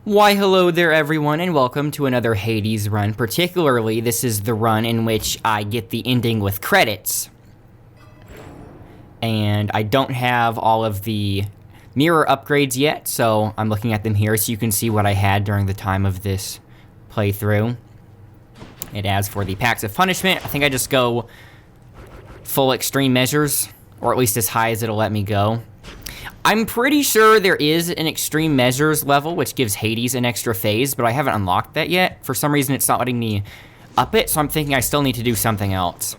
Why hello there everyone and welcome to another Hades run. Particularly, this is the run in which I get the ending with credits. And I don't have all of the mirror upgrades yet, so I'm looking at them here so you can see what I had during the time of this playthrough. And as for the packs of punishment, I think I just go full extreme measures, or at least as high as it'll let me go. I'm pretty sure there is an extreme measures level, which gives Hades an extra phase, but I haven't unlocked that yet. For some reason, it's not letting me up it, so I'm thinking I still need to do something else.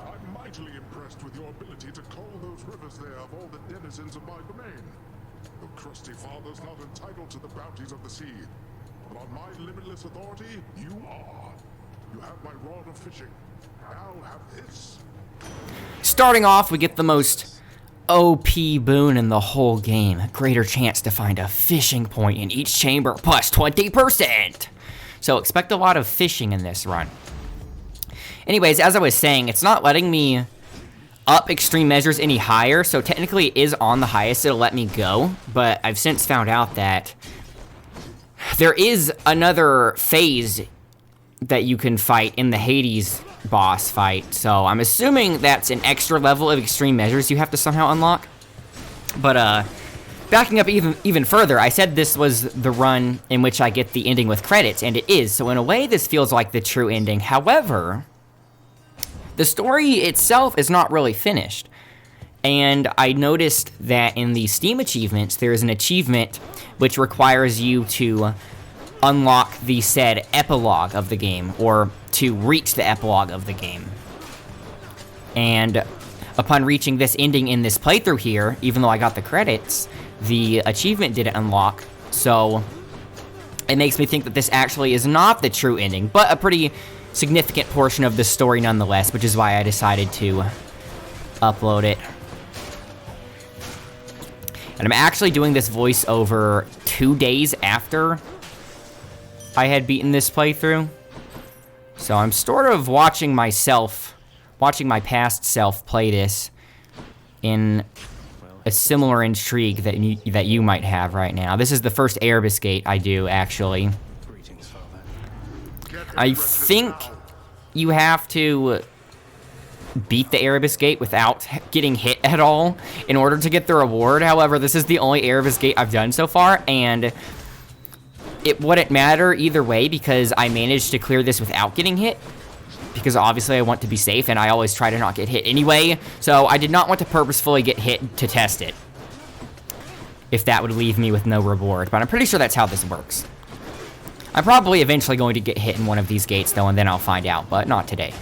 I'm mightily impressed with your ability to call those rivers there of all the denizens of my domain. The crusty father's not entitled to the bounties of the sea, but on my limitless authority, you are. You have my rod of fishing. Now have this. Starting off, we get the most OP boon in the whole game. A greater chance to find a fishing point in each chamber, plus 20%! So expect a lot of fishing in this run. Anyways, as I was saying, it's not letting me up extreme measures any higher, so technically it is on the highest it'll let me go, but I've since found out that there is another phase that you can fight in the Hades boss fight, so I'm assuming that's an extra level of extreme measures you have to somehow unlock. But backing up even further, I said this was the run in which I get the ending with credits, and it is, so in a way this feels like the true ending. However, the story itself is not really finished, and I noticed that in the Steam achievements there is an achievement which requires you to unlock the said epilogue of the game, or to reach the epilogue of the game. And upon reaching this ending in this playthrough here, even though I got the credits, the achievement didn't unlock, so it makes me think that this actually is not the true ending, but a pretty significant portion of the story nonetheless, which is why I decided to upload it. And I'm actually doing this voiceover 2 days after I had beaten this playthrough. So I'm sort of watching my past self play this in a similar intrigue that you might have right now. This is the first EREBUS gate I do, actually. I think you have to beat the EREBUS gate without getting hit at all in order to get the reward. However, this is the only EREBUS gate I've done so far, and it wouldn't matter either way because I managed to clear this without getting hit, because obviously I want to be safe and I always try to not get hit anyway, so I did not want to purposefully get hit to test it, if that would leave me with no reward, but I'm pretty sure that's how this works. I'm probably eventually going to get hit in one of these gates though, and then I'll find out, but not today.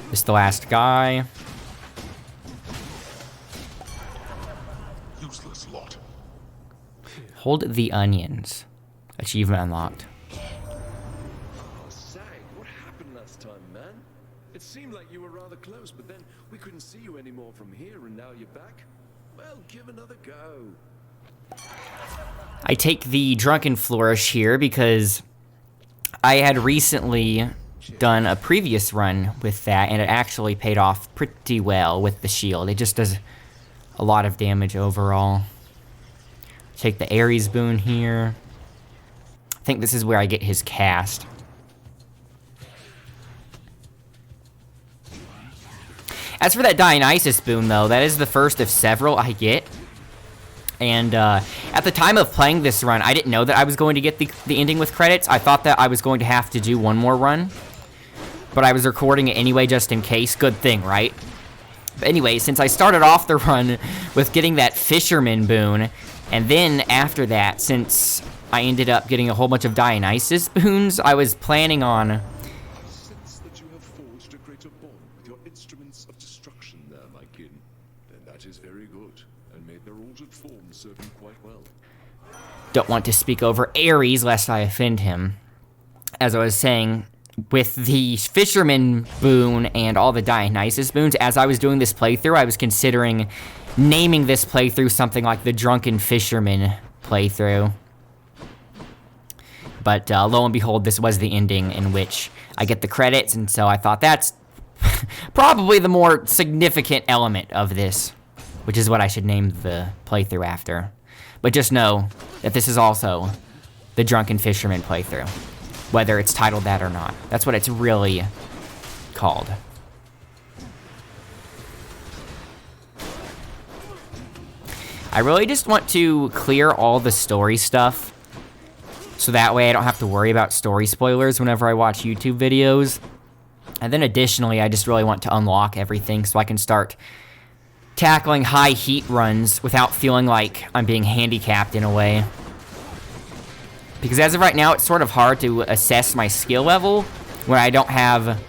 This is the last guy. Useless lot. Hold the onions. Achievement unlocked. Oh, Sag, what happened last time, man? It seemed like you were rather close, but then we couldn't see you anymore from here, and now you're back? Well, give another go. I take the Drunken Flourish here because I had recently done a previous run with that, and it actually paid off pretty well with the shield. It just does a lot of damage overall. Take the Ares boon here. I think this is where I get his cast. As for that Dionysus boon, though, that is the first of several I get. And at the time of playing this run, I didn't know that I was going to get the ending with credits. I thought that I was going to have to do one more run, but I was recording it anyway just in case. Good thing, right? But anyway, since I started off the run with getting that Fisherman boon, and then after that, since I ended up getting a whole bunch of Dionysus boons, I was planning on Since that you have forged a greater bond with your instruments of destruction there, my kin, then that is very good, and made their altered form serve you quite well. don't want to speak over Ares lest I offend him. As I was saying, with the Fisherman boon and all the Dionysus boons, as I was doing this playthrough, I was considering naming this playthrough something like the Drunken Fisherman playthrough. But lo and behold, this was the ending in which I get the credits, and so I thought that's probably the more significant element of this, which is what I should name the playthrough after. But just know that this is also the Drunken Fisherman playthrough, whether it's titled that or not. That's what it's really called. I really just want to clear all the story stuff, so that way I don't have to worry about story spoilers whenever I watch YouTube videos. And then additionally, I just really want to unlock everything so I can start tackling high heat runs without feeling like I'm being handicapped in a way. Because as of right now, it's sort of hard to assess my skill level when I don't have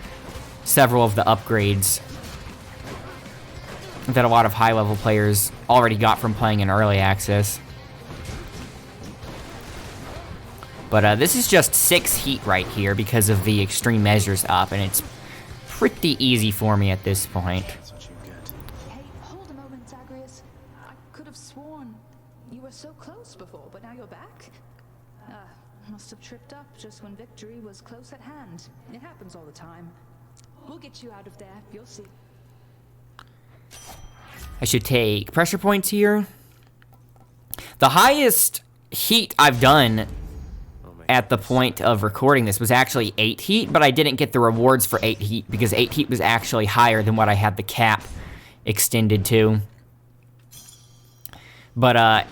several of the upgrades that a lot of high-level players already got from playing in early access. But this is just 6 heat right here because of the extreme measures up, and it's pretty easy for me at this point. Hey, hold a moment, Zagreus. I could have sworn you were so close before, but now you're back? Must have tripped up just when victory was close at hand. It happens all the time. We'll get you out of there, you'll see. I should take pressure points here. The highest heat I've done at the point of recording this was actually 8 heat, but I didn't get the rewards for 8 heat because 8 heat was actually higher than what I had the cap extended to. But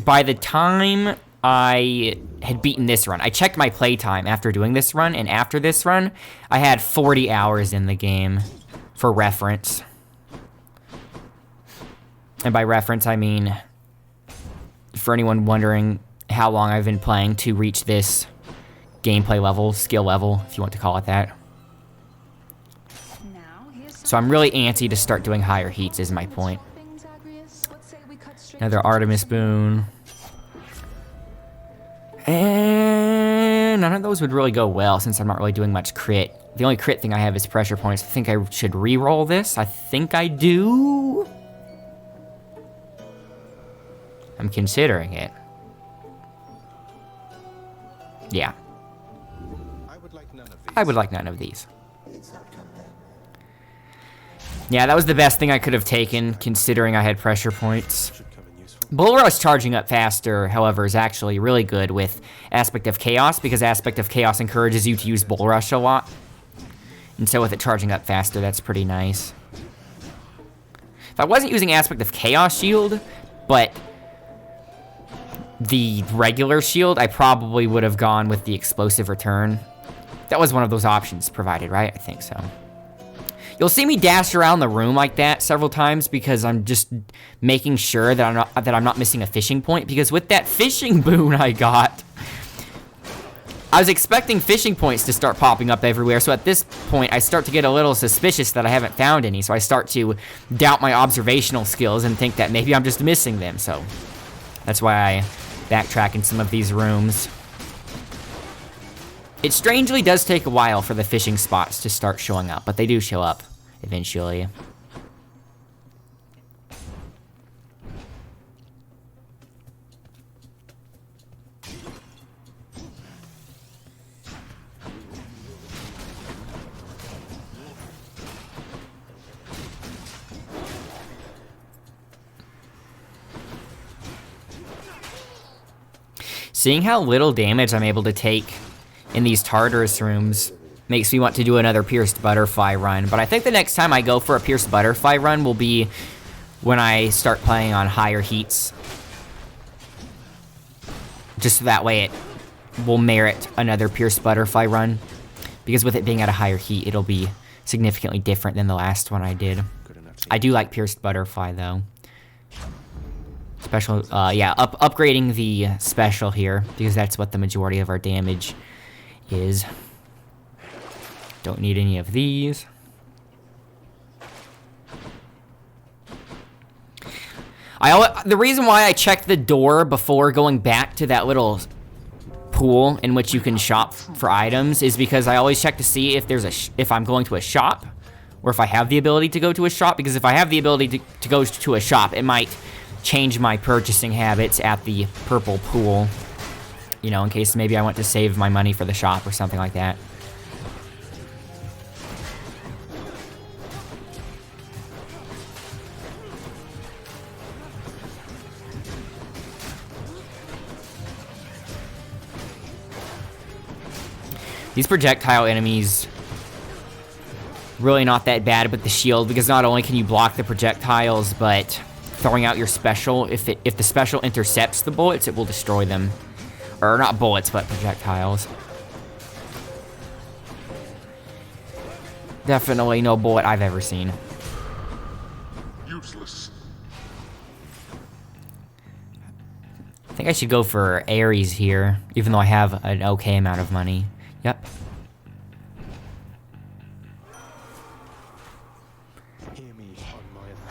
by the time I had beaten this run, I checked my playtime after doing this run, and after this run, I had 40 hours in the game, for reference. And by reference, I mean, for anyone wondering how long I've been playing to reach this gameplay level, skill level, if you want to call it that. So I'm really antsy to start doing higher heats is my point. Another Artemis boon. And none of those would really go well since I'm not really doing much crit. The only crit thing I have is pressure points. I think I should re-roll this. I think I do. I'm considering it. Yeah. I would like none of these. Yeah, that was the best thing I could have taken, considering I had pressure points. Bull Rush charging up faster, however, is actually really good with Aspect of Chaos, because Aspect of Chaos encourages you to use Bull Rush a lot. And so with it charging up faster, that's pretty nice. If I wasn't using Aspect of Chaos Shield, but the regular shield, I probably would have gone with the Explosive Return. That was one of those options provided, right? I think so. You'll see me dash around the room like that several times because I'm just making sure that I'm not missing a fishing point, because with that fishing boon I got, I was expecting fishing points to start popping up everywhere, so at this point I start to get a little suspicious that I haven't found any, so I start to doubt my observational skills and think that maybe I'm just missing them, so that's why I backtrack in some of these rooms. It strangely does take a while for the fishing spots to start showing up, but they do show up eventually. Seeing how little damage I'm able to take in these Tartarus rooms makes me want to do another Pierced Butterfly run, but I think the next time I go for a Pierced Butterfly run will be when I start playing on higher heats. Just so that way it will merit another Pierced Butterfly run, because with it being at a higher heat, it'll be significantly different than the last one I did. I do like Pierced Butterfly, though. Special, yeah, upgrading the special here, because that's what the majority of our damage is. Don't need any of these. The reason why I checked the door before going back to that little pool in which you can shop for items is because I always check to see if there's if I'm going to a shop, or if I have the ability to go to a shop, because if I have the ability to go to a shop, it might change my purchasing habits at the purple pool you know, in case maybe I want to save my money for the shop or something like that. These projectile enemies, really not that bad with the shield, because not only can you block the projectiles, but throwing out your special, if the special intercepts the bullets, it will destroy them. Or not bullets, but projectiles. Definitely no bullet I've ever seen. Useless. I think I should go for Ares here, even though I have an okay amount of money. Yep.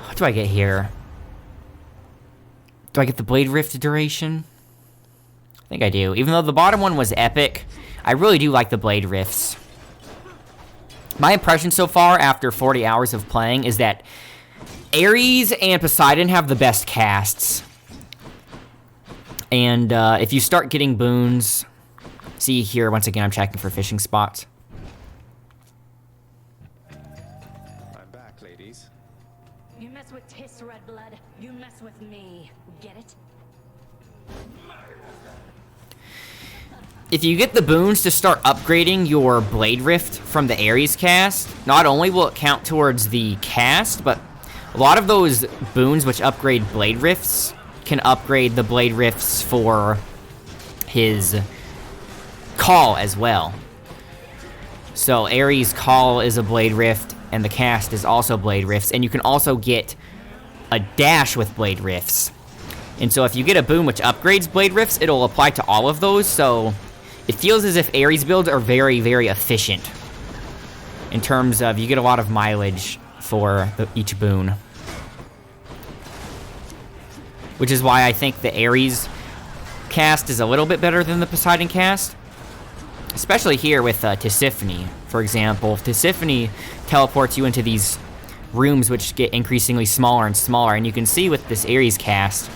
What do I get here? Do I get the Blade Rift duration? I think I do. Even though the bottom one was epic, I really do like the Blade Rifts. My impression so far, after 40 hours of playing, is that Ares and Poseidon have the best casts. And if you start getting boons... See here, once again, I'm checking for fishing spots. I'm back, ladies. You mess with Tiss, Redblood. You mess with me. Get it? If you get the boons to start upgrading your Blade Rift from the Ares cast, not only will it count towards the cast, but a lot of those boons which upgrade Blade Rifts can upgrade the Blade Rifts for his call as well. So Ares' call is a Blade Rift, and the cast is also Blade Rifts, and you can also get a dash with Blade Rifts. And so if you get a boon which upgrades Blade Rifts, it'll apply to all of those, so it feels as if Ares builds are very, very efficient. In terms of, you get a lot of mileage for each boon. Which is why I think the Ares cast is a little bit better than the Poseidon cast. Especially here with Tisiphone, for example. Tisiphone teleports you into these rooms which get increasingly smaller and smaller, and you can see with this Ares cast,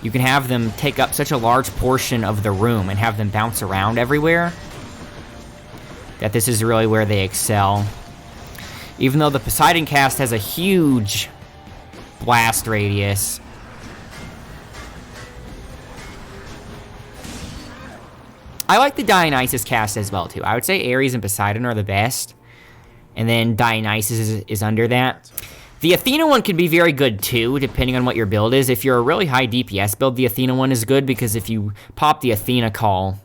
you can have them take up such a large portion of the room and have them bounce around everywhere, that this is really where they excel. Even though the Poseidon cast has a huge blast radius, I like the Dionysus cast as well, too. I would say Ares and Poseidon are the best, and then Dionysus is under that. The Athena one can be very good, too, depending on what your build is. If you're a really high DPS build, the Athena one is good, because if you pop the Athena call...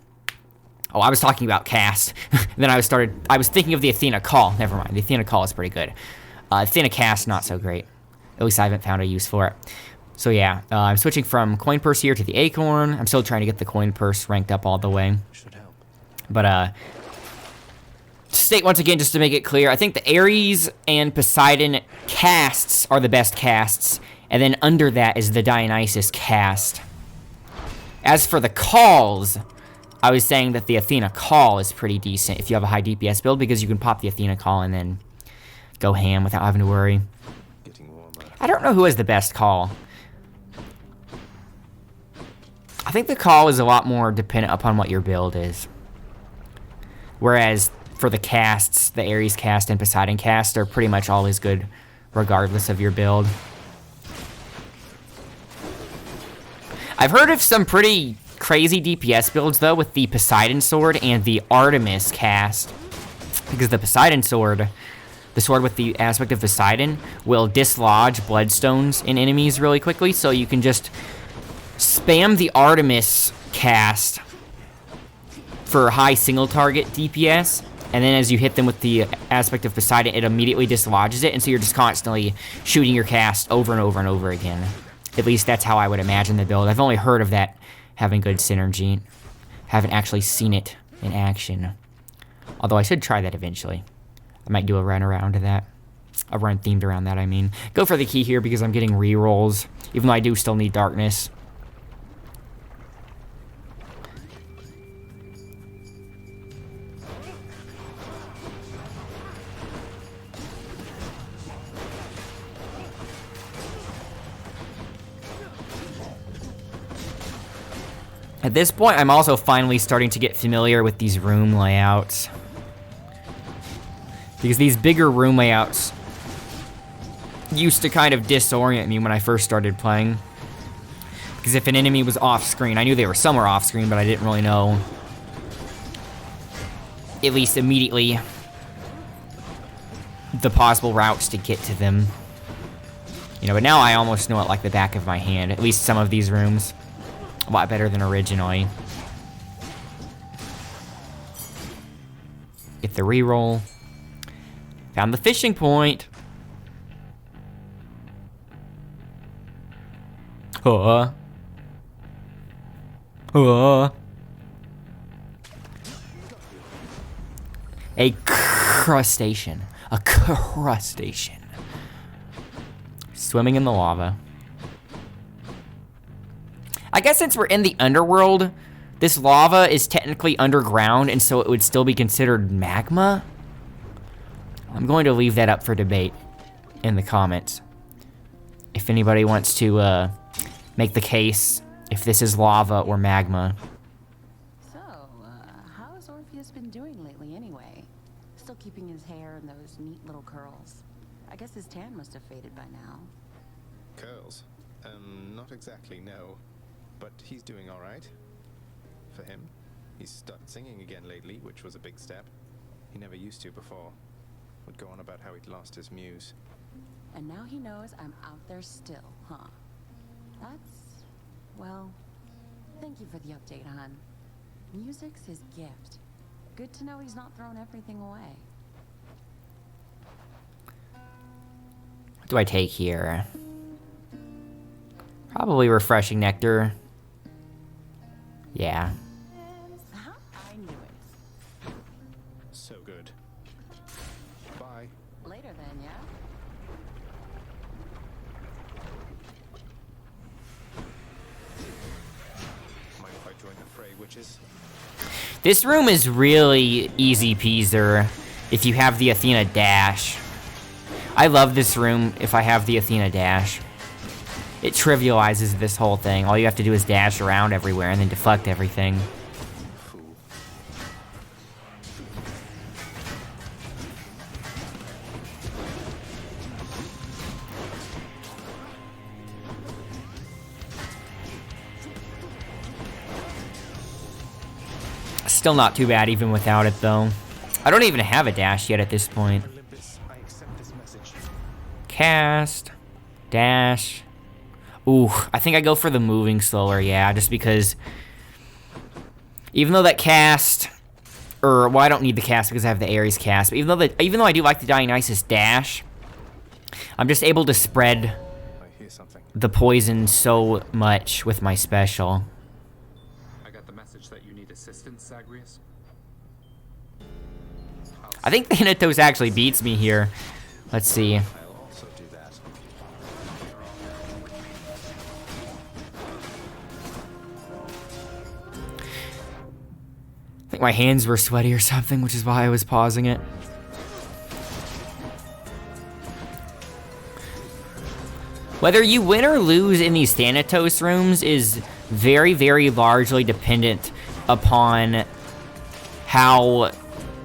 Oh, I was talking about cast. Then I was thinking of the Athena call. Never mind, the Athena call is pretty good. Athena cast, not so great. At least I haven't found a use for it. So yeah, I'm switching from coin purse here to the acorn. I'm still trying to get the coin purse ranked up all the way. Should help. But to state once again, just to make it clear, I think the Ares and Poseidon casts are the best casts, and then under that is the Dionysus cast. As for the calls, I was saying that the Athena call is pretty decent if you have a high DPS build, because you can pop the Athena call and then go ham without having to worry. Getting warmer. I don't know who has the best call. I think the call is a lot more dependent upon what your build is. Whereas for the casts, the Ares cast and Poseidon cast are pretty much always good regardless of your build. I've heard of some pretty crazy DPS builds though with the Poseidon sword and the Artemis cast. Because the Poseidon sword, the sword with the aspect of Poseidon, will dislodge bloodstones in enemies really quickly, so you can just spam the Artemis cast for high single target DPS, and then as you hit them with the aspect of Poseidon, it immediately dislodges it, and so you're just constantly shooting your cast over and over and over again. At least that's how I would imagine the build. I've only heard of that having good synergy. Haven't actually seen it in action. Although I should try that eventually. I might do a run around to that. A run themed around that, I mean. Go for the key here because I'm getting rerolls, even though I do still need darkness. At this point, I'm also finally starting to get familiar with these room layouts. Because these bigger room layouts used to kind of disorient me when I first started playing. Because if an enemy was off screen, I knew they were somewhere off screen, but I didn't really know, at least immediately, the possible routes to get to them. You know, but now I almost know it like the back of my hand. At least some of these rooms. A lot better than originally. Get the reroll. Found the fishing point. A crustacean. A crustacean. Swimming in the lava. I guess since we're in the underworld, this lava is technically underground, and so it would still be considered magma. I'm going to leave that up for debate in the comments. If anybody wants to make the case if this is lava or magma. So, how has Orpheus been doing lately anyway? Still keeping his hair in those neat little curls. I guess his tan must have faded by now. Curls? Not exactly, no. But he's doing all right. For him. He's started singing again lately, which was a big step. He never used to before. Would go on about how he'd lost his muse. And now he knows I'm out there still, huh? That's... well, thank you for the update, hon. Music's his gift. Good to know he's not throwing everything away. What do I take here? Probably refreshing nectar. Yeah. I knew it. So good. Bye. Later then, yeah? Mind if I join the fray, witches? This room is really easy peasy if you have the Athena dash. I love this room if I have the Athena dash. It trivializes this whole thing. All you have to do is dash around everywhere and then deflect everything. Fool. Still not too bad even without it though. I don't even have a dash yet at this point. Olympus, I accept this message. Cast. Dash. Ooh, I think I go for the moving slower, yeah, just because even though that cast, well, I don't need the cast because I have the Ares cast, but even though I do like the Dionysus dash, I'm just able to spread I hear something. the poison so much with my special. I got the message that you need assistance, Zagreus. I think Thanatos actually beats me here. Let's see. I'll also do that. I think my hands were sweaty or something, which is why I was pausing it. Whether you win or lose in these Thanatos rooms is very, very largely dependent upon how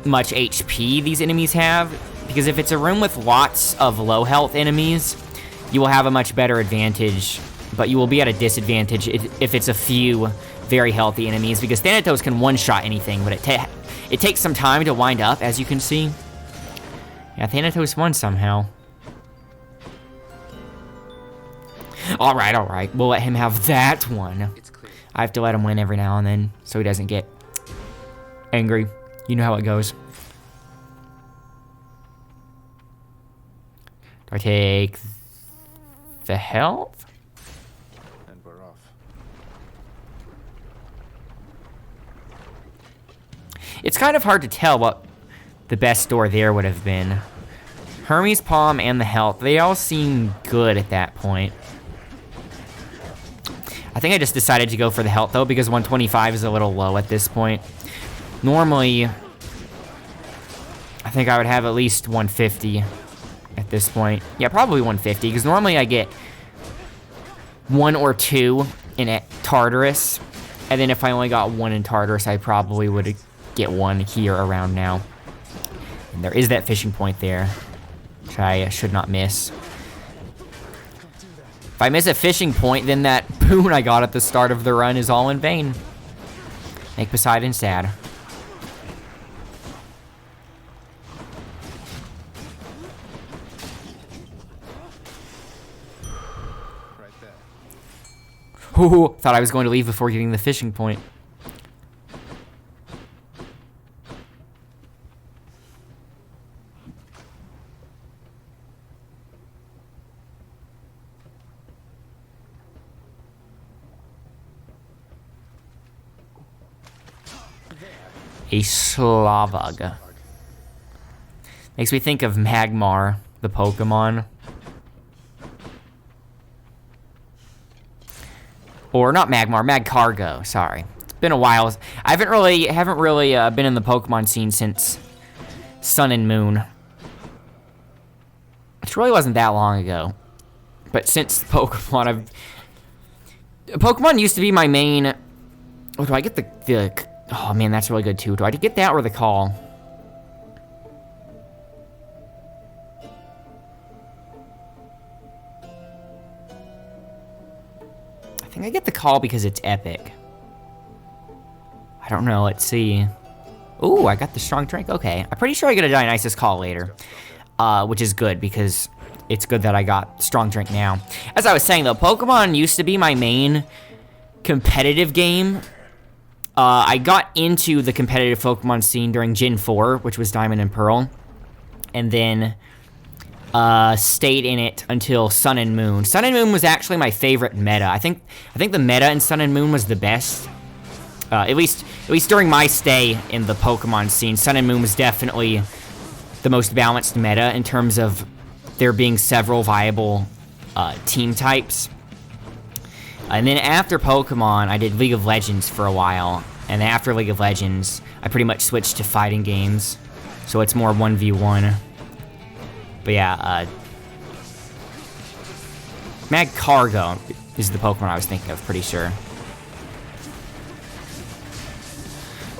much HP these enemies have. Because if it's a room with lots of low health enemies, you will have a much better advantage, but you will be at a disadvantage if it's a few very healthy enemies, because Thanatos can one-shot anything, but it takes some time to wind up, as you can see. Yeah, Thanatos won somehow. Alright, we'll let him have that one. I have to let him win every now and then, so he doesn't get angry. You know how it goes. Do I take the health? And we're off. It's kind of hard to tell what the best door there would have been. Hermes Palm and the health, they all seem good at that point. I think I just decided to go for the health though, because 125 is a little low at this point. Normally, I think I would have at least 150 at this point. Yeah, probably 150, because normally I get 1 or 2 in Tartarus, And then if I only got one in Tartarus, I probably would get one here around now. And there is that fishing point there, which I should not miss. If I miss a fishing point, then that boon I got at the start of the run is all in vain. Make Poseidon sad. Right there. Ooh, thought I was going to leave before getting the fishing point. A Slavog. Makes me think of Magmar, the Pokemon. Or not Magmar, Magcargo, sorry. It's been a while. I haven't really been in the Pokemon scene since Sun and Moon. Which really wasn't that long ago. But since Pokemon, Pokemon used to be my main... Oh, do I get the... Oh man, that's really good too. Do I get that or the call? I think I get the call because it's epic. I don't know, let's see. Ooh, I got the strong drink, okay. I'm pretty sure I get a Dionysus call later. Which is good because it's good that I got strong drink now. As I was saying though, Pokemon used to be my main competitive game. I got into the competitive Pokemon scene during Gen 4, which was Diamond and Pearl. And then stayed in it until Sun and Moon. Sun and Moon was actually my favorite meta. I think the meta in Sun and Moon was the best. At least during my stay in the Pokemon scene, Sun and Moon was definitely the most balanced meta in terms of there being several viable team types. And then after Pokemon, I did League of Legends for a while. And after League of Legends, I pretty much switched to fighting games. So it's more 1v1. But yeah, Magcargo is the Pokemon I was thinking of, pretty sure.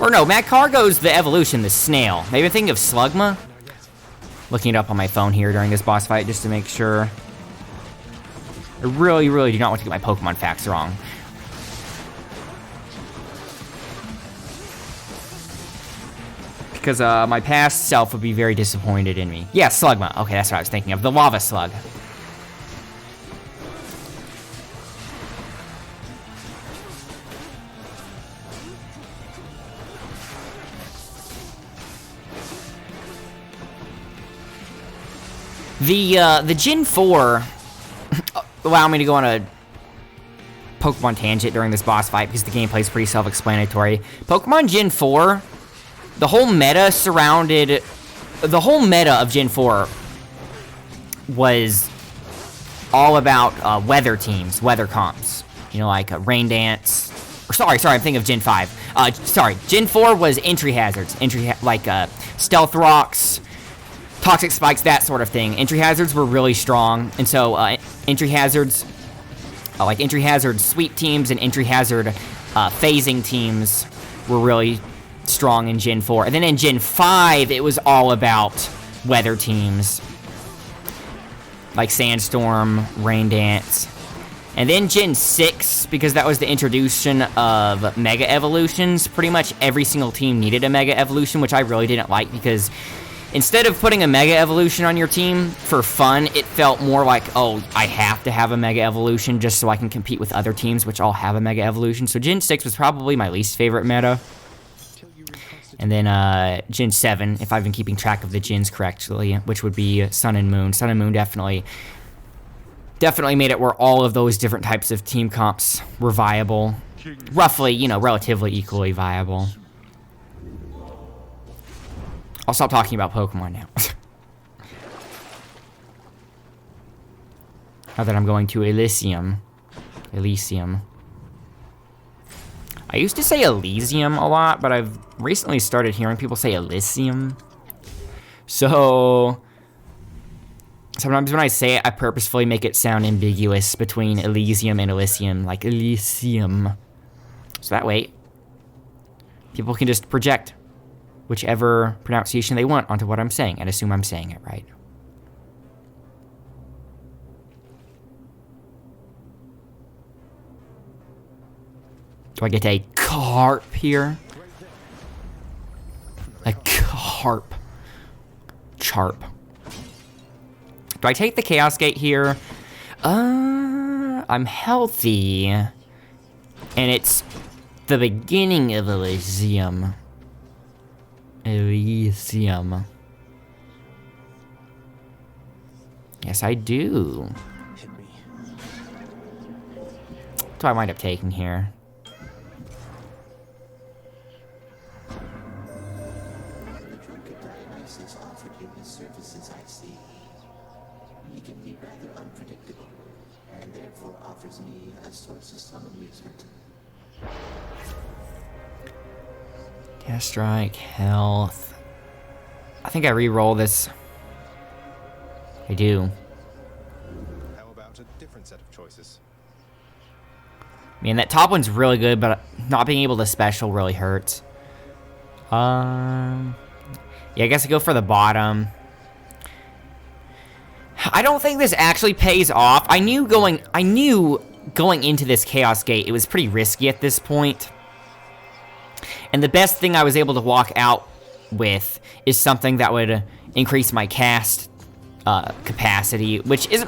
Or no, Magcargo's the evolution, the snail. Maybe I'm thinking of Slugma? Looking it up on my phone here during this boss fight just to make sure. I really, really do not want to get my Pokemon facts wrong. Because my past self would be very disappointed in me. Yeah, Slugma. Okay, that's what I was thinking of. The Lava Slug. The Gen 4... allow me to go on a Pokemon tangent during this boss fight because the gameplay is pretty self-explanatory. Pokemon Gen 4, the whole meta of Gen 4 was all about weather teams, weather comps. You know, like Rain Dance. Or sorry, I'm thinking of Gen 5. Gen 4 was entry hazards, Stealth Rocks, Toxic Spikes, that sort of thing. Entry hazards were really strong, and so entry hazards, like entry hazard sweep teams and entry hazard phasing teams were really strong in Gen 4. And then in Gen 5, it was all about weather teams, like Sandstorm, Rain Dance. And then Gen 6, because that was the introduction of Mega Evolutions, pretty much every single team needed a Mega Evolution, which I really didn't like because instead of putting a Mega Evolution on your team for fun, it felt more like, oh, I have to have a Mega Evolution just so I can compete with other teams, which all have a Mega Evolution. So Gen 6 was probably my least favorite meta. And then Gen 7, if I've been keeping track of the gens correctly, which would be Sun and Moon. Sun and Moon definitely made it where all of those different types of team comps were viable. Roughly, you know, relatively equally viable. I'll stop talking about Pokemon now. Now that I'm going to Elysium. I used to say Elysium a lot, but I've recently started hearing people say Elysium. So sometimes when I say it, I purposefully make it sound ambiguous between Elysium and Elysium, like Elysium. So that way, people can just project whichever pronunciation they want onto what I'm saying and assume I'm saying it right. Do I get a carp here? A carp. Charp. Do I take the Chaos Gate here? I'm healthy. And it's the beginning of Elysium. Elysium. Yes, I do. What do I wind up taking here? Gas strike, health. I think I re-roll this. I do. How about a different set of choices? Man, that top one's really good, but not being able to special really hurts. Yeah, I guess I go for the bottom. I don't think this actually pays off. I knew going into this Chaos Gate, it was pretty risky at this point. And the best thing I was able to walk out with is something that would increase my cast capacity, which is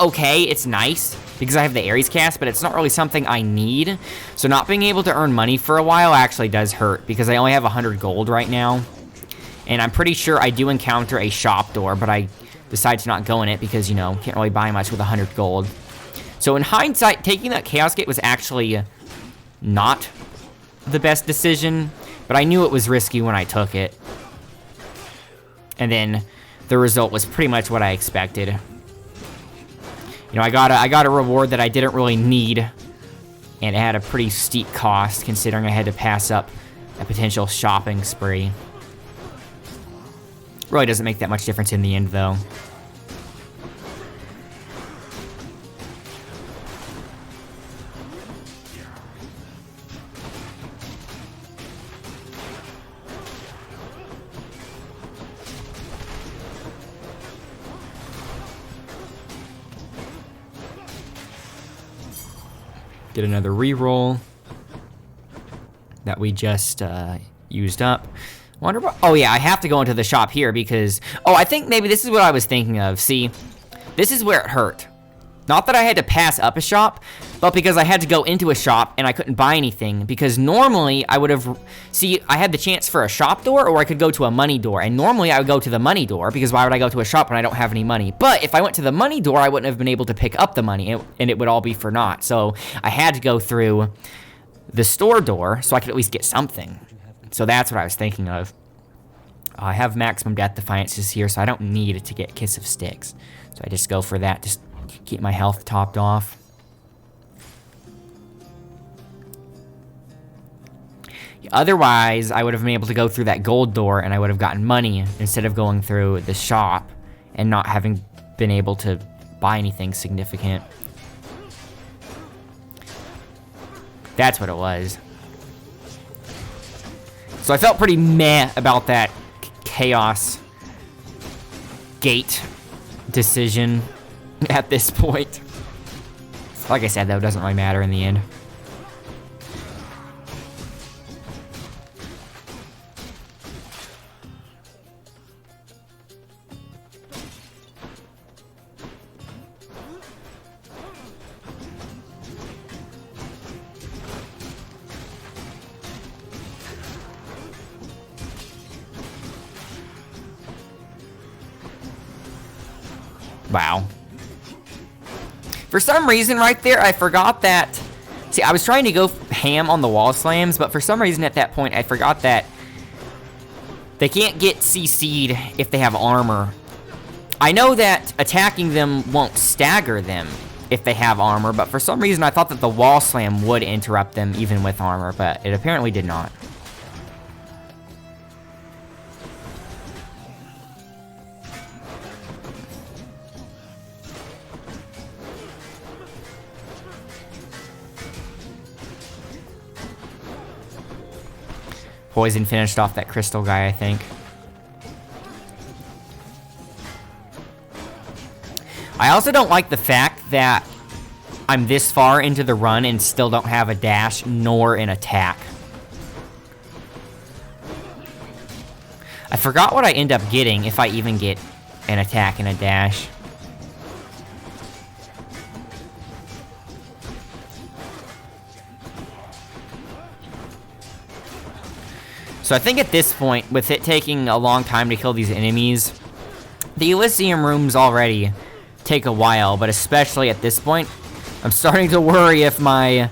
okay. It's nice because I have the Ares cast, but it's not really something I need. So not being able to earn money for a while actually does hurt because I only have 100 gold right now. And I'm pretty sure I do encounter a shop door, but I decide to not go in it because, you know, can't really buy much with 100 gold. So in hindsight, taking that Chaos Gate was actually not the best decision, but I knew it was risky when I took it. And then the result was pretty much what I expected. You know, I got a reward that I didn't really need, and it had a pretty steep cost considering I had to pass up a potential shopping spree. Really doesn't make that much difference in the end, though. Get another reroll that we just used up. Wonder what... Oh, yeah, I have to go into the shop here because... Oh, I think maybe this is what I was thinking of. See, this is where it hurt. Not that I had to pass up a shop, but because I had to go into a shop and I couldn't buy anything. Because normally I would have... See, I had the chance for a shop door or I could go to a money door. And normally I would go to the money door because why would I go to a shop when I don't have any money? But if I went to the money door, I wouldn't have been able to pick up the money and it would all be for naught. So I had to go through the store door so I could at least get something. So that's what I was thinking of. I have maximum death defiances here, so I don't need to get Kiss of STYX. So I just go for that, just keep my health topped off. Otherwise, I would have been able to go through that gold door and I would have gotten money instead of going through the shop and not having been able to buy anything significant. That's what it was. So I felt pretty meh about that Chaos Gate decision at this point. Like I said, though, it doesn't really matter in the end. Wow. For some reason right there, I forgot that... See, I was trying to go ham on the wall slams, but for some reason at that point, I forgot that they can't get CC'd if they have armor. I know that attacking them won't stagger them if they have armor, but for some reason I thought that the wall slam would interrupt them even with armor, but it apparently did not. poison finished off that crystal guy, I think. I also don't like the fact that I'm this far into the run and still don't have a dash nor an attack. I forgot what I end up getting if I even get an attack and a dash. So I think at this point, with it taking a long time to kill these enemies, the Elysium rooms already take a while, but especially at this point, I'm starting to worry if my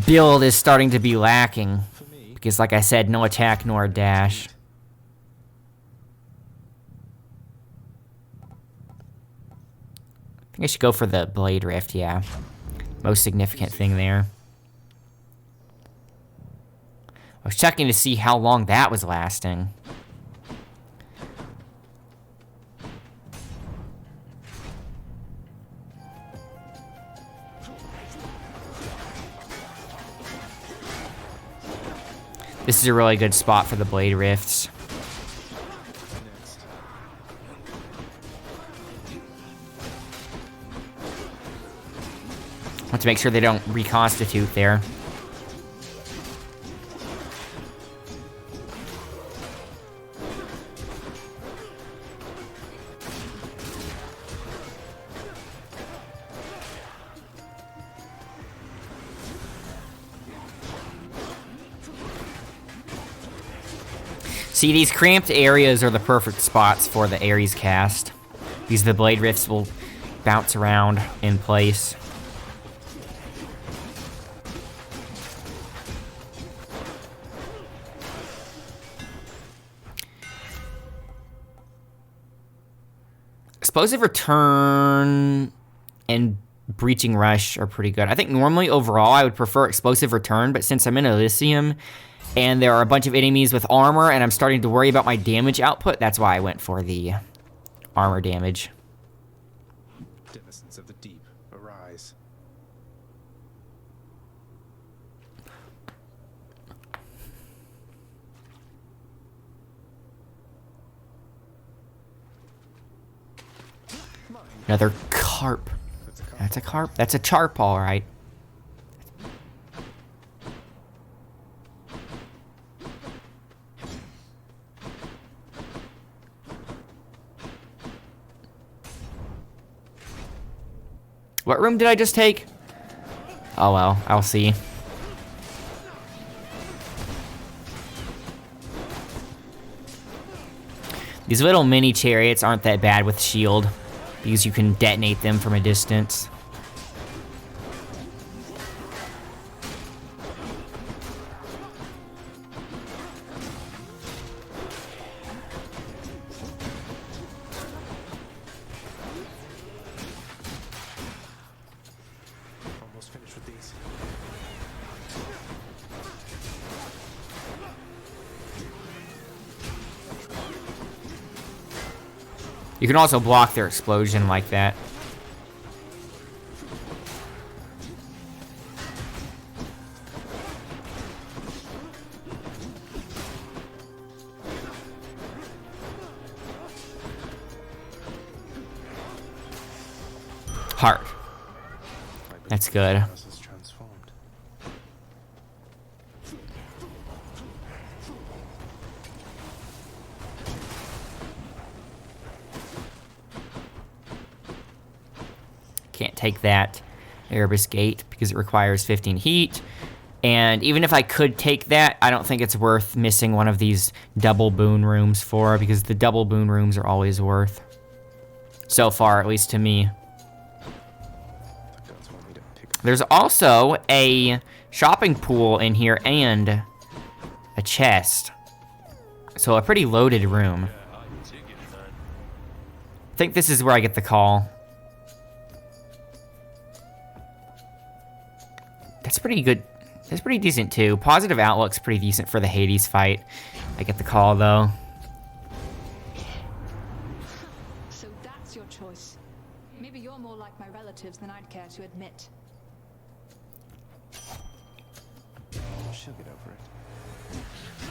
build is starting to be lacking. Because like I said, no attack nor a dash. I think I should go for the Blade Rift, yeah. Most significant thing there. I was checking to see how long that was lasting. This is a really good spot for the Blade Rifts. Want to make sure they don't reconstitute there. See, these cramped areas are the perfect spots for the Ares cast. These the Blade Rifts will bounce around in place. Explosive Return and Breaching Rush are pretty good. I think normally overall I would prefer Explosive Return, but since I'm in Elysium and there are a bunch of enemies with armor and I'm starting to worry about my damage output, that's why I went for the armor damage. Denizens of the deep, arise. Another carp. That's a carp. That's a charp, all right. What room did I just take? Oh well, I'll see. These little mini chariots aren't that bad with shield, because you can detonate them from a distance. Almost finished with these. You can also block their explosion like that. Heart. That's good. This is transformed. Can't take that Erebus gate because it requires 15 heat. And even if I could take that, I don't think it's worth missing one of these double boon rooms for, because the double boon rooms are always worth. So far, at least to me. There's also a shopping pool in here and a chest. So a pretty loaded room. I think this is where I get the call. That's pretty good. That's pretty decent too. Positive Outlook's pretty decent for the Hades fight. I get the call though. So that's your choice. Maybe you're more like my relatives than I'd care to admit. She'll get over it.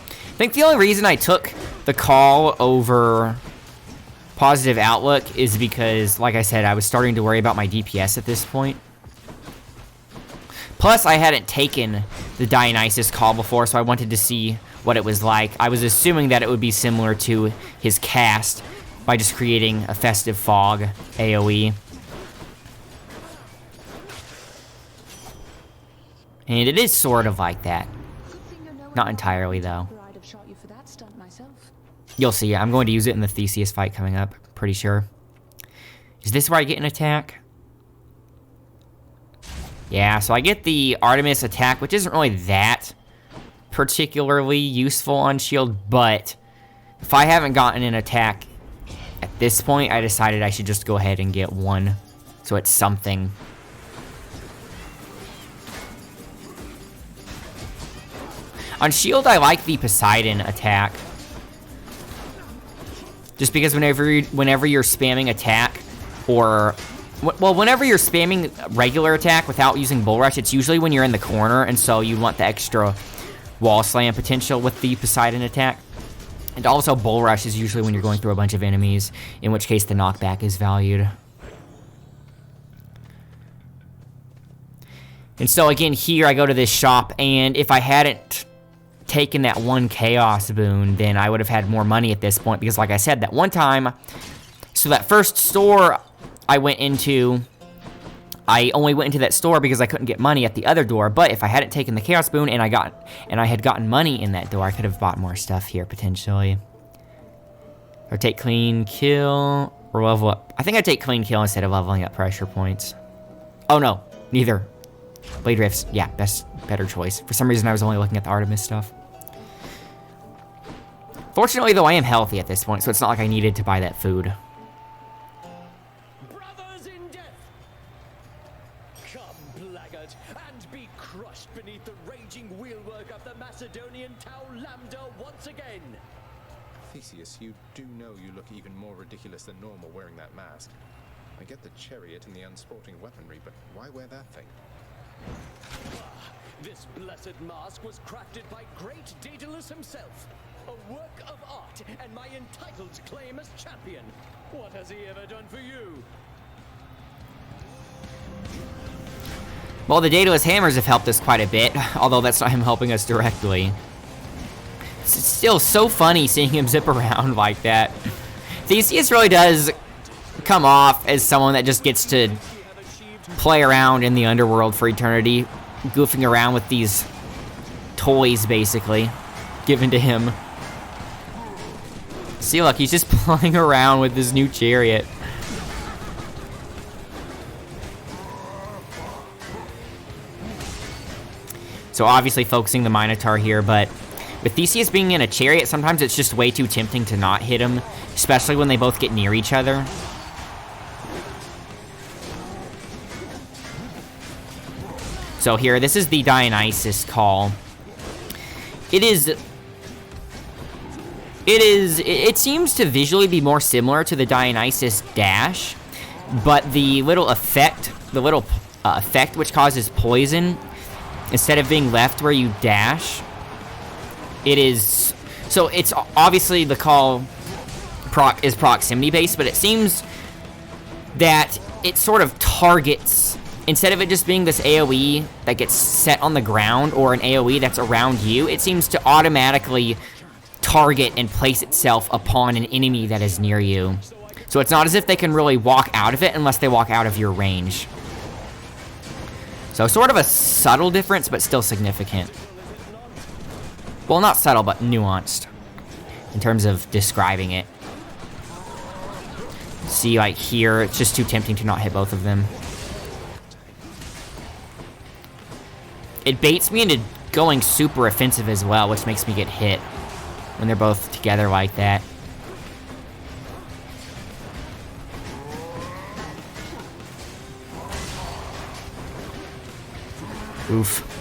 I think the only reason I took the call over positive outlook is because, like I said, I was starting to worry about my DPS at this point. Plus, I hadn't taken the Dionysus call before, so I wanted to see what it was like. I was assuming that it would be similar to his cast by just creating a festive fog AoE. And it is sort of like that. Not entirely, though. I'd have shot you for that stunt myself. You'll see. I'm going to use it in the Theseus fight coming up. Pretty sure. Is this where I get an attack? Yeah, so I get the Artemis attack, which isn't really that particularly useful on shield, but if I haven't gotten an attack at this point, I decided I should just go ahead and get one, so it's something. On shield, I like the Poseidon attack. Just because whenever you're spamming attack, or... well, whenever you're spamming regular attack without using Bull Rush, it's usually when you're in the corner, and so you want the extra wall slam potential with the Poseidon attack. And also, Bull Rush is usually when you're going through a bunch of enemies, in which case the knockback is valued. And so again, here I go to this shop, and if I hadn't taken that one Chaos boon, then I would have had more money at this point, because like I said, that one time, so that first store I went into, I only went into that store because I couldn't get money at the other door, but if I hadn't taken the Chaos boon and I had gotten money in that door, I could have bought more stuff here, potentially. Or take clean kill, or level up. I think I'd take clean kill instead of leveling up pressure points. Oh no, neither. Blade Rifts, yeah, better choice. For some reason I was only looking at the Artemis stuff. Fortunately though, I am healthy at this point, so it's not like I needed to buy that food. Brothers in death! Come, blackguard, and be crushed beneath the raging wheelwork of the Macedonian Tau Lambda once again! Theseus, you do know you look even more ridiculous than normal wearing that mask. I get the chariot and the unsporting weaponry, but why wear that thing? This blessed mask was crafted by great Daedalus himself. A work of art, and my entitled claim as champion. What has he ever done for you? Well, the Daedalus hammers have helped us quite a bit, although that's not him helping us directly. It's still so funny seeing him zip around like that. Theseus really does come off as someone that just gets to play around in the underworld for eternity, goofing around with these toys, basically, given to him. See, look, he's just playing around with this new chariot. So obviously focusing the Minotaur here, but with Theseus being in a chariot, sometimes it's just way too tempting to not hit him, especially when they both get near each other. So here, this is the Dionysus call. It seems to visually be more similar to the Dionysus dash, but the little effect, which causes poison, instead of being left where you dash, so it's obviously the call is proximity based, but it seems that it sort of targets, instead of it just being this AoE that gets set on the ground or an AoE that's around you, it seems to automatically target and place itself upon an enemy that is near you. So it's not as if they can really walk out of it unless they walk out of your range. So sort of a subtle difference, but still significant. Well, not subtle, but nuanced in terms of describing it. See, like here, it's just too tempting to not hit both of them. It baits me into going super offensive as well, which makes me get hit when they're both together like that. Oof.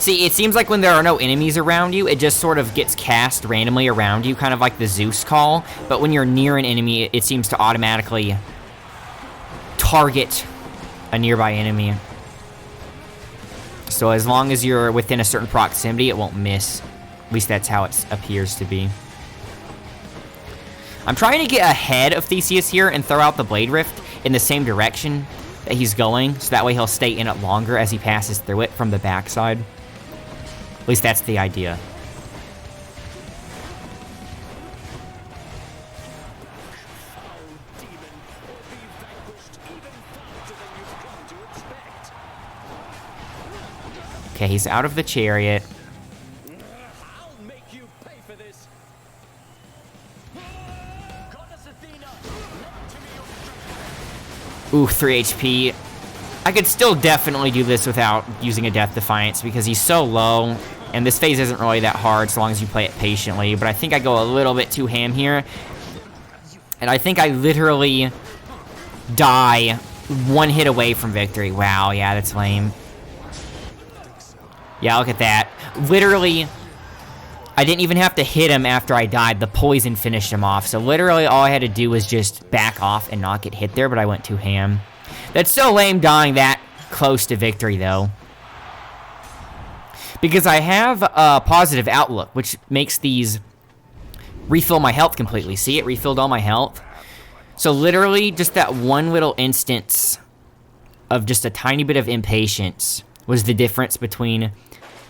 See, it seems like when there are no enemies around you, it just sort of gets cast randomly around you, kind of like the Zeus call. But when you're near an enemy, it seems to automatically target a nearby enemy. So as long as you're within a certain proximity, it won't miss. At least that's how it appears to be. I'm trying to get ahead of Theseus here and throw out the Blade Rift in the same direction that he's going, so that way he'll stay in it longer as he passes through it from the backside. At least that's the idea. Okay, he's out of the chariot. I'll make you pay for this. Ooh, 3 HP. I could still definitely do this without using a Death Defiance because he's so low, and this phase isn't really that hard so long as you play it patiently, but I think I go a little bit too ham here, and I think I literally die one hit away from victory. Wow, yeah, that's lame. Yeah, look at that. Literally, I didn't even have to hit him after I died. The poison finished him off. So literally all I had to do was just back off and not get hit there, but I went too ham. That's so lame dying that close to victory, though. Because I have a positive outlook, which makes these refill my health completely. See, it refilled all my health. So literally, just that one little instance of just a tiny bit of impatience was the difference between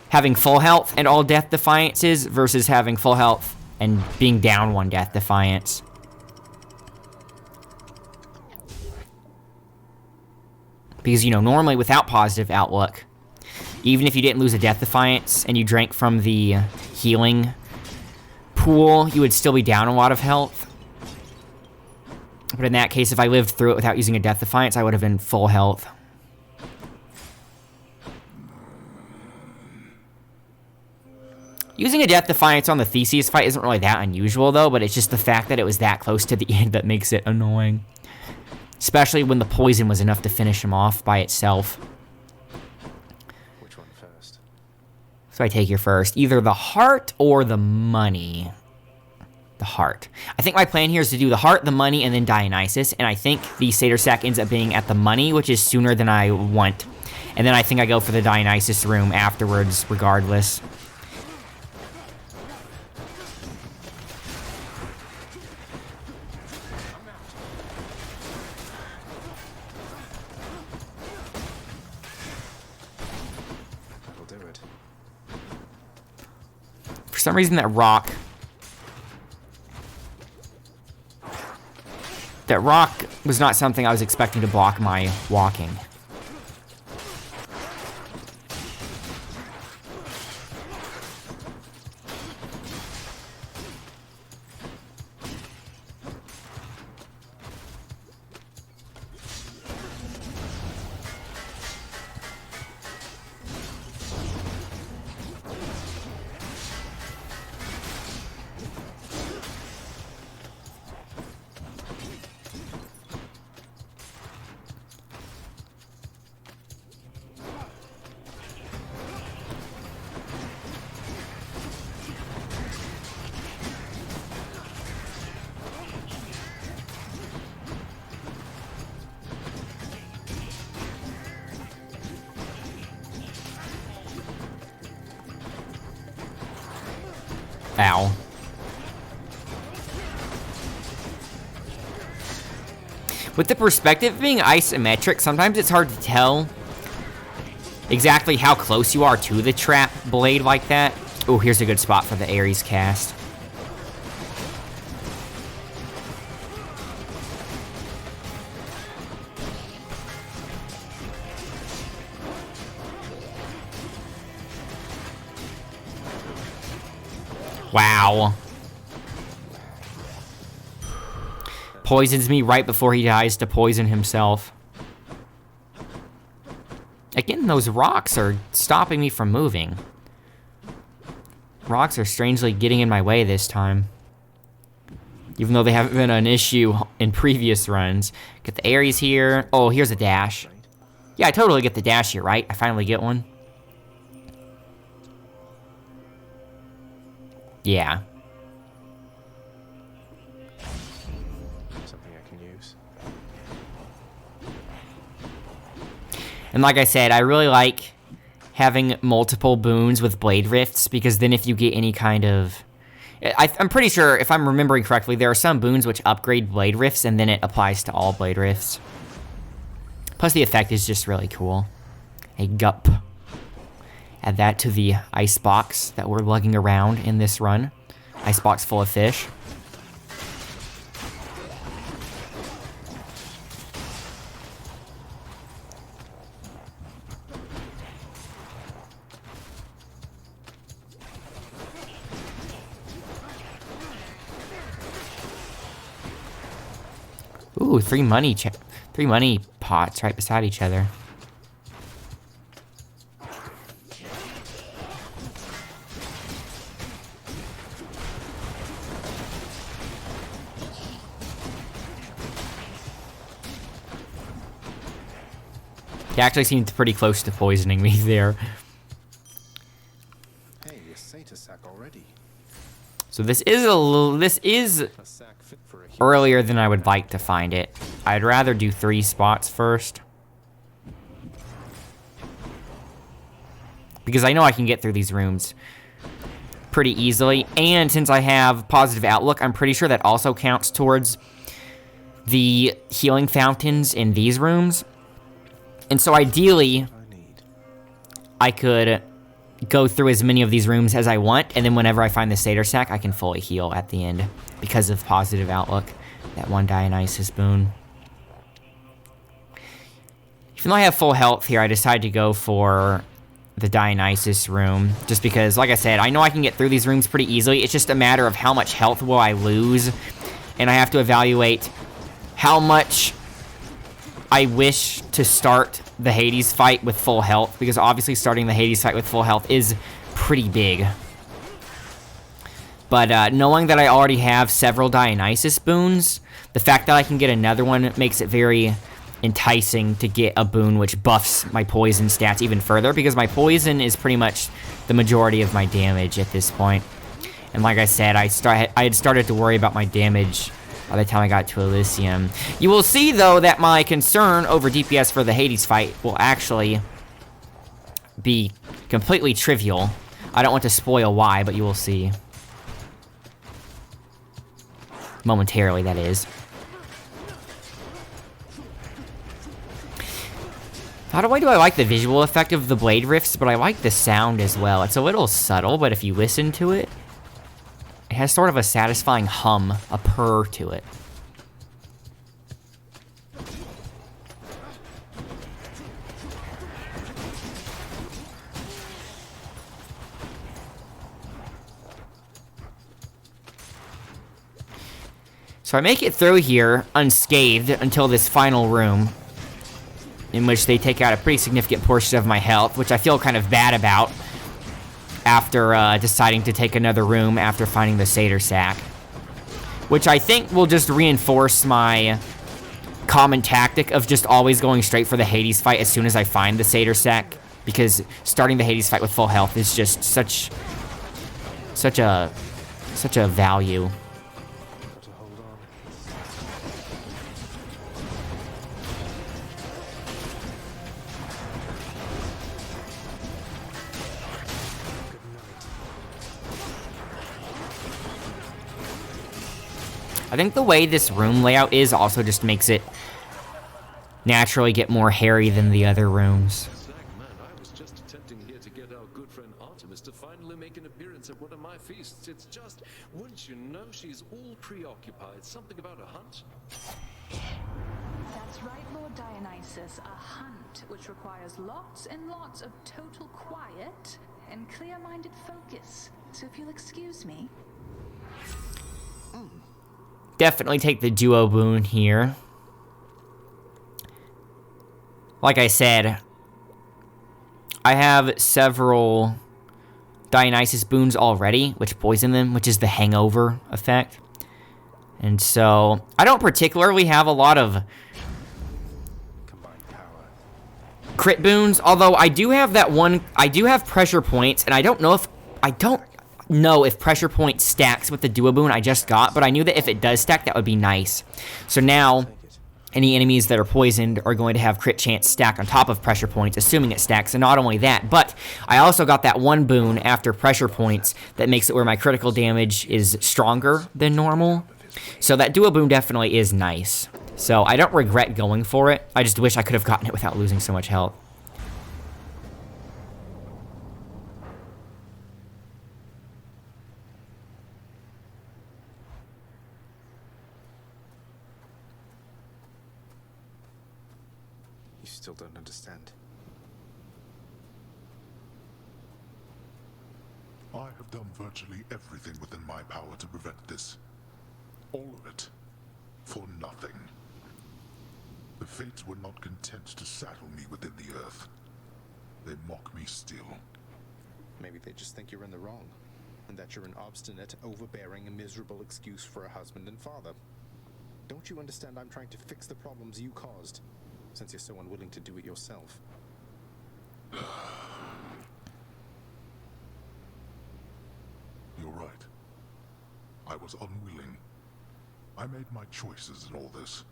having full health and all Death Defiances versus having full health and being down one Death Defiance. Because, you know, normally without positive outlook, even if you didn't lose a Death Defiance and you drank from the healing pool, you would still be down a lot of health. But in that case, if I lived through it without using a Death Defiance, I would have been full health. Using a Death Defiance on the Theseus fight isn't really that unusual, though, but it's just the fact that it was that close to the end that makes it annoying. Especially when the poison was enough to finish him off by itself. Which one first? So I take your first. Either the heart or the money. The heart. I think my plan here is to do the heart, the money, and then Dionysus, and I think the Satyr Sack ends up being at the money, which is sooner than I want. And then I think I go for the Dionysus room afterwards, regardless. For some reason, that rock was not something I was expecting to block my walking. Ow. With the perspective being isometric, sometimes it's hard to tell exactly how close you are to the trap blade like that. Oh, here's a good spot for the Ares cast. Wow. Poisons me right before he dies to poison himself. Again, those rocks are stopping me from moving. Rocks are strangely getting in my way this time. Even though they haven't been an issue in previous runs. Get the Ares here. Oh, here's a dash. Yeah, I totally get the dash here, right? I finally get one. Yeah. Something I can use. And like I said, I really like having multiple boons with blade rifts, because then if you get any kind of... I'm pretty sure, if I'm remembering correctly, there are some boons which upgrade blade rifts, and then it applies to all blade rifts. Plus the effect is just really cool. A gup. Add that to the ice box that we're lugging around in this run. Ice box full of fish. Ooh, three money pots right beside each other. He actually seemed pretty close to poisoning me there. Hey, you satyr sack already. So this is A sack fit for a human. earlier than I would like to find it. I'd rather do 3 spots first, because I know I can get through these rooms pretty easily, and since I have positive outlook, I'm pretty sure that also counts towards the healing fountains in these rooms. And so ideally, I could go through as many of these rooms as I want, and then whenever I find the satyr sack, I can fully heal at the end because of positive outlook. That one Dionysus boon. Even though I have full health here, I decided to go for the Dionysus room, just because, like I said, I know I can get through these rooms pretty easily. It's just a matter of how much health will I lose, and I have to evaluate how much I wish to start the Hades fight with full health, because obviously starting the Hades fight with full health is pretty big. But knowing that I already have several Dionysus boons, the fact that I can get another one makes it very enticing to get a boon which buffs my poison stats even further, because my poison is pretty much the majority of my damage at this point. And like I said, I had started to worry about my damage by the time I got to Elysium. You will see, though, that my concern over DPS for the Hades fight will actually be completely trivial. I don't want to spoil why, but you will see. Momentarily, that is. Not only do I like the visual effect of the blade rifts, but I like the sound as well. It's a little subtle, but if you listen to it, it has sort of a satisfying hum, a purr to it. So I make it through here unscathed until this final room, in which they take out a pretty significant portion of my health, which I feel kind of bad about after deciding to take another room after finding the satyr sack. Which I think will just reinforce my common tactic of just always going straight for the Hades fight as soon as I find the satyr sack, because starting the Hades fight with full health is just such a value. I think the way this room layout is also just makes it naturally get more hairy than the other rooms. Man, I was just attempting here to get our good friend Artemis to finally make an appearance at one of my feasts. It's just, wouldn't you know, she's all preoccupied. Something about a hunt? That's right, Lord Dionysus. A hunt which requires lots and lots of total quiet and clear-minded focus. So if you'll excuse me. Definitely take the duo boon here. Like I said, I have several Dionysus boons already, which poison them, which is the hangover effect. And so, I don't particularly have a lot of crit boons, although I do have that one, I do have pressure points, and I don't know if, know if pressure point stacks with the duoboon I just got, but I knew that if it does stack, that would be nice. So now, any enemies that are poisoned are going to have crit chance stack on top of pressure points, assuming it stacks. And not only that, but I also got that one boon after pressure points that makes it where my critical damage is stronger than normal. So that duoboon definitely is nice. So I don't regret going for it. I just wish I could have gotten it without losing so much health. You still don't understand. I have done virtually everything within my power to prevent this. All of it. For nothing. The Fates were not content to saddle me within the earth. They mock me still. Maybe they just think you're in the wrong, and that you're an obstinate, overbearing, and miserable excuse for a husband and father. Don't you understand I'm trying to fix the problems you caused, since you're so unwilling to do it yourself? You're right. I was unwilling. I made my choices in all this.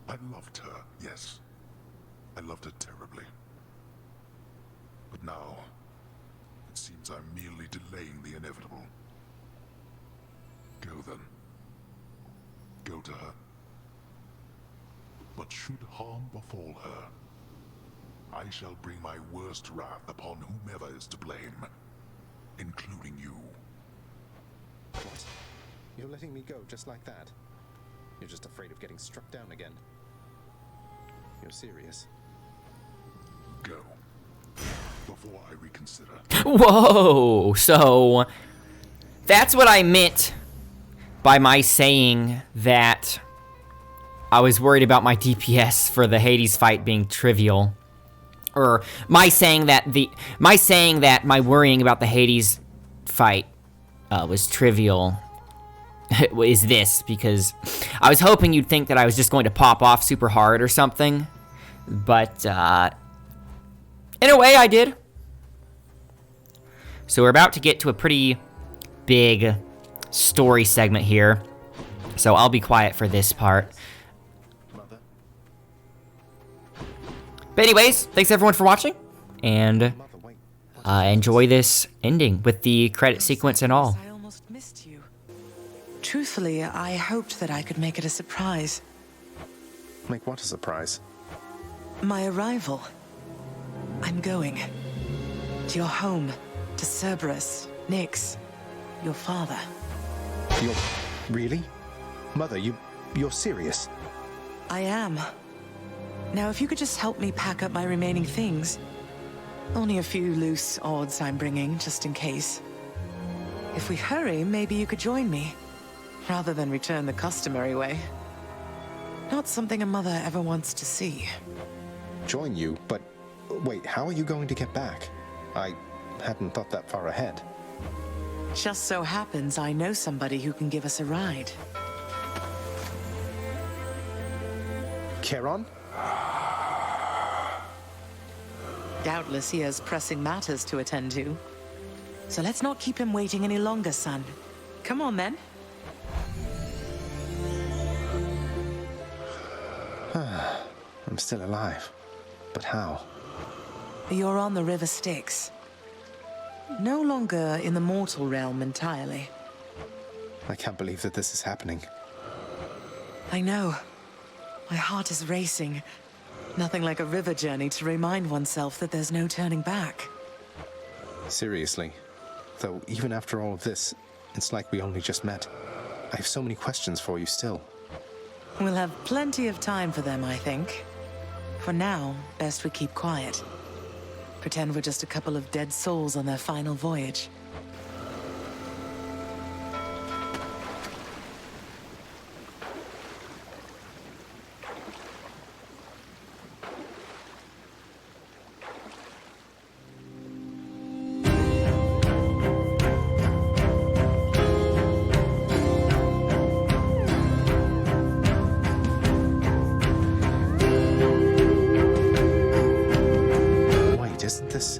I loved her, yes. I loved her terribly. But now, it seems I'm merely delaying the inevitable. Go then. Go to her. But should harm befall her, I shall bring my worst wrath upon whomever is to blame, including you. What? You're letting me go just like that? You're just afraid of getting struck down again. You're serious? Go. Before I reconsider. Whoa! So, that's what I meant by my saying that I was worried about my DPS for the Hades fight being trivial. Or my saying that my worrying about the Hades fight was trivial is this, because I was hoping you'd think that I was just going to pop off super hard or something, but in a way I did. So we're about to get to a pretty big story segment here, so I'll be quiet for this part. Mother? But anyways, thanks everyone for watching, and Mother, wait. enjoy this ending with the credit sequence and all. I almost missed you. Truthfully, I hoped that I could make it a surprise. Make what a surprise? My arrival. I'm going. To your home. To Cerberus. Nyx. Your father. You're... really? Mother, you're serious? I am. Now, if you could just help me pack up my remaining things. Only a few loose odds I'm bringing, just in case. If we hurry, maybe you could join me. Rather than return the customary way. Not something a mother ever wants to see. Join you? But wait, how are you going to get back? I hadn't thought that far ahead. Just so happens I know somebody who can give us a ride. Charon? Doubtless he has pressing matters to attend to. So let's not keep him waiting any longer, son. Come on, then. I'm still alive. But how? You're on the River Styx. No longer in the mortal realm entirely. I can't believe that this is happening. I know. My heart is racing. Nothing like a river journey to remind oneself that there's no turning back. Seriously. Though even after all of this, it's like we only just met. I have so many questions for you still. We'll have plenty of time for them, I think. For now, best we keep quiet. Pretend we're just a couple of dead souls on their final voyage. Wait, isn't this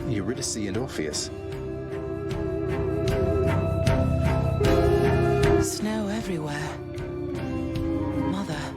Eurydice and Orpheus? everywhere. Mother.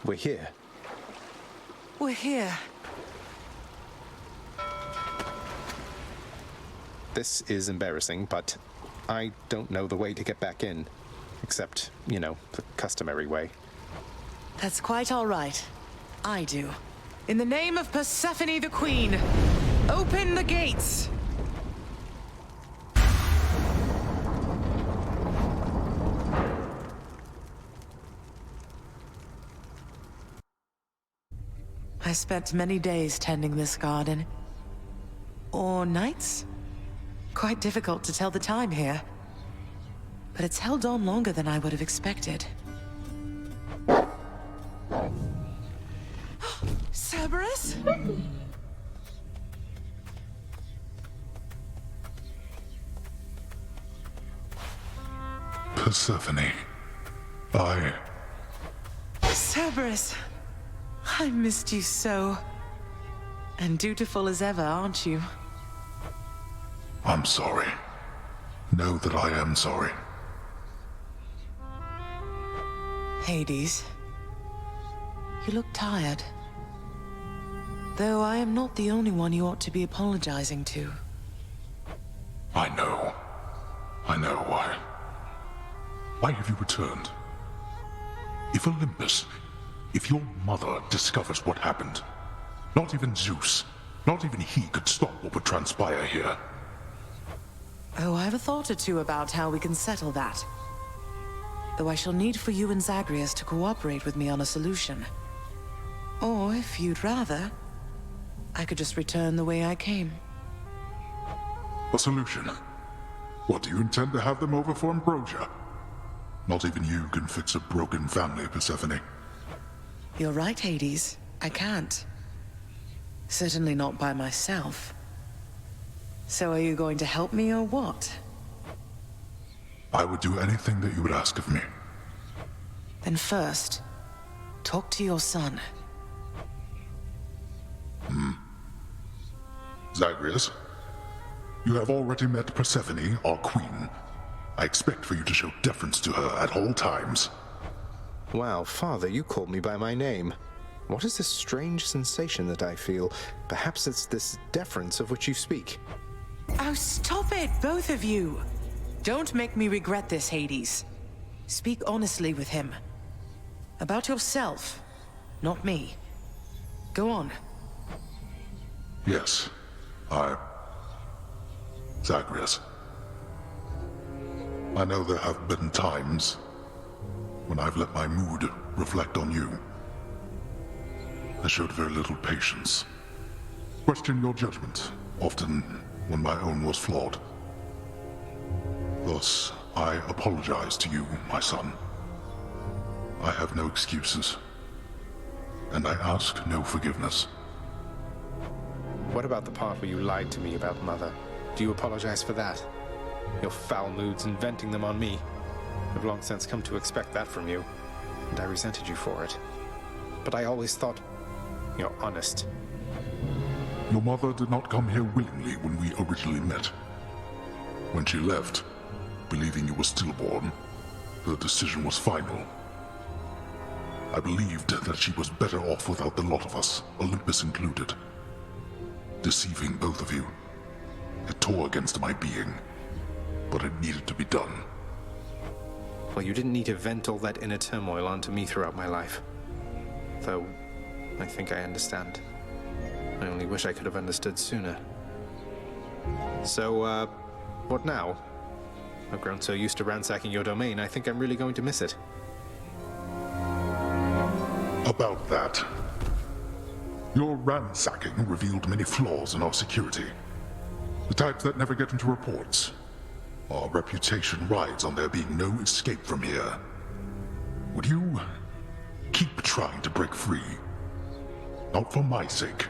We're here. We're here. This is embarrassing, but I don't know the way to get back in. Except, you know, the customary way. That's quite all right. I do. In the name of Persephone the Queen, open the gates! I spent many days tending this garden. Or nights? Quite difficult to tell the time here. But it's held on longer than I would have expected. Cerberus? Persephone. Cerberus. I missed you so. And dutiful as ever, aren't you? I'm sorry. Know that I am sorry. Hades. You look tired. Though I am not the only one you ought to be apologizing to. I know. I know why. Why have you returned? If Olympus, if your mother discovers what happened, not even Zeus, not even he could stop what would transpire here. Oh, I have a thought or two about how we can settle that. Though I shall need for you and Zagreus to cooperate with me on a solution. Or, if you'd rather, I could just return the way I came. A solution? What, do you intend to have them over for ambrosia? Not even you can fix a broken family, Persephone. You're right, Hades. I can't. Certainly not by myself. So are you going to help me or what? I would do anything that you would ask of me. Then first, talk to your son. Zagreus, you have already met Persephone, our queen. I expect for you to show deference to her at all times. Wow, Father, you called me by my name. What is this strange sensation that I feel? Perhaps it's this deference of which you speak. Oh, stop it, both of you! Don't make me regret this, Hades. Speak honestly with him. About yourself, not me. Go on. Yes, Zagreus. I know there have been times when I've let my mood reflect on you. I showed very little patience. Questioned your judgment, often when my own was flawed. Thus, I apologize to you, my son. I have no excuses, and I ask no forgiveness. What about the part where you lied to me about Mother? Do you apologize for that? Your foul moods and venting them on me. I've long since come to expect that from you, and I resented you for it. But I always thought you're honest. Your mother did not come here willingly when we originally met. When she left, believing you were stillborn, her decision was final. I believed that she was better off without the lot of us, Olympus included. Deceiving both of you. It tore against my being, but it needed to be done. Well, you didn't need to vent all that inner turmoil onto me throughout my life. Though, I think I understand. I only wish I could have understood sooner. So, what now? I've grown so used to ransacking your domain, I think I'm really going to miss it. About that. Your ransacking revealed many flaws in our security. The types that never get into reports. Our reputation rides on there being no escape from here. Would you keep trying to break free? Not for my sake,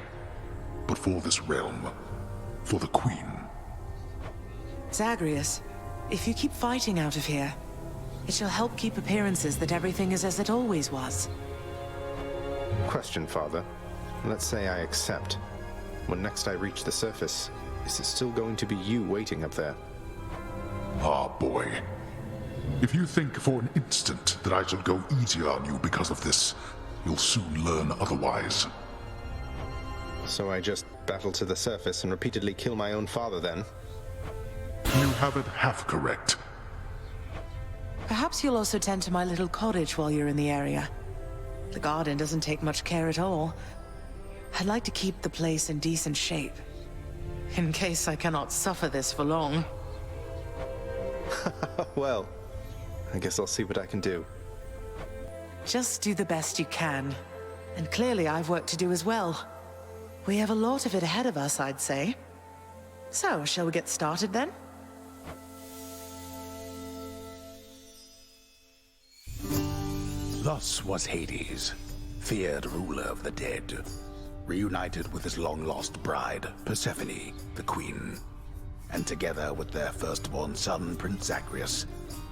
but for this realm. For the Queen. Zagreus, if you keep fighting out of here, it shall help keep appearances that everything is as it always was. Question, Father. Let's say I accept. When next I reach the surface, is it still going to be you waiting up there? Ah, boy. If you think for an instant that I shall go easier on you because of this, you'll soon learn otherwise. So I just battle to the surface and repeatedly kill my own father then? You have it half correct. Perhaps you'll also tend to my little cottage while you're in the area. The garden doesn't take much care at all. I'd like to keep the place in decent shape, in case I cannot suffer this for long. Well, I guess I'll see what I can do. Just do the best you can. And clearly I've work to do as well. We have a lot of it ahead of us, I'd say. So, shall we get started then? Thus was Hades, feared ruler of the dead, reunited with his long-lost bride, Persephone, the queen. And together with their firstborn son, Prince Zagreus,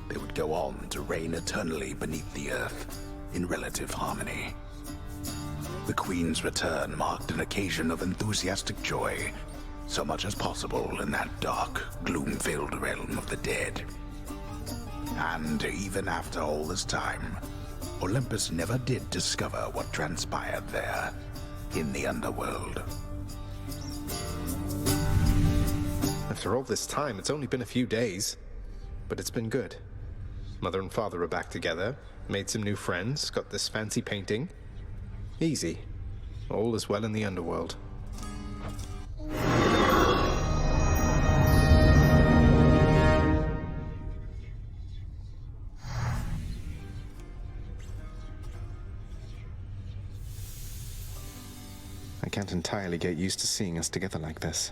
they would go on to reign eternally beneath the earth, in relative harmony. The queen's return marked an occasion of enthusiastic joy, so much as possible in that dark, gloom-filled realm of the dead. And even after all this time, Olympus never did discover what transpired there, in the underworld. After all this time, it's only been a few days. But it's been good. Mother and father are back together, made some new friends, got this fancy painting. Easy. All is well in the underworld. I can't entirely get used to seeing us together like this.